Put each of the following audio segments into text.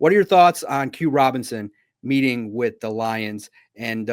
What are your thoughts on Q Robinson meeting with the Lions? And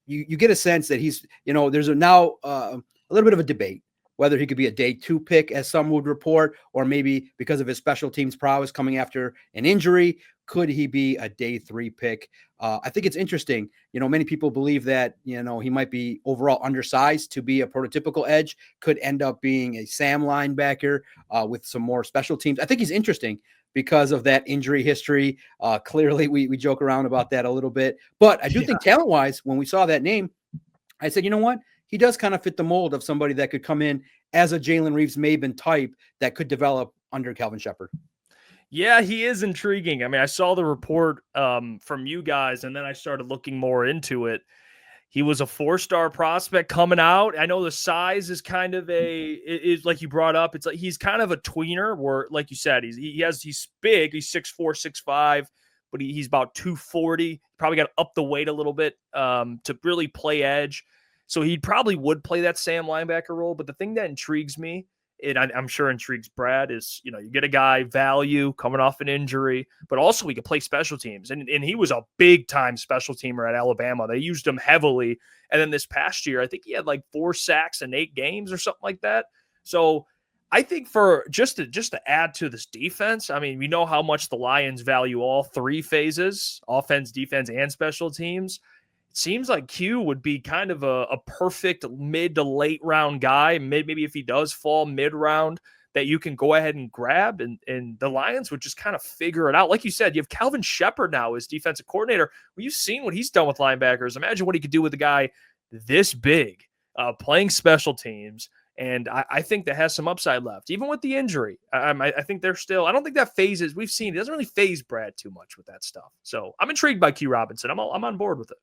you get a sense that he's, there's now a little bit of a debate whether he could be a day 2 pick, as some would report, or maybe because of his special teams prowess coming after an injury, could he be a day 3 pick? I think it's interesting. Many people believe that, he might be overall undersized to be a prototypical edge, could end up being a Sam linebacker with some more special teams. I think he's interesting because of that injury history. Clearly, we joke around about that a little bit. But I do think talent-wise, when we saw that name, I said, you know what? He does kind of fit the mold of somebody that could come in as a Jalen Reeves-Maybin type that could develop under Calvin Shepard. Yeah, he is intriguing. I mean, I saw the report from you guys, and then I started looking more into it. He was a 4-star prospect coming out. I know the size is kind of is like you brought up. It's like he's kind of a tweener where, like you said, he's big. He's 6'4", 6'5", but he's about 240. Probably got to up the weight a little bit to really play edge. So he probably would play that Sam linebacker role. But the thing that intrigues me, and I'm sure intrigues Brad, is, you get a guy value coming off an injury, but also he can play special teams. And he was a big time special teamer at Alabama. They used him heavily. And then this past year, I think he had like 4 sacks in 8 games or something like that. So I think for just to add to this defense, I mean, we know how much the Lions value all 3 phases: offense, defense, and special teams. It seems like Q would be kind of a perfect mid to late round guy. Maybe if he does fall mid round, that you can go ahead and grab, and the Lions would just kind of figure it out. Like you said, you have Calvin Shepard now as defensive coordinator. Well, you've seen what he's done with linebackers. Imagine what he could do with a guy this big, playing special teams. And I think that has some upside left, even with the injury. I think they're still, I don't think that phases, we've seen, it doesn't really phase Brad too much with that stuff. So I'm intrigued by Q Robinson. I'm on board with it.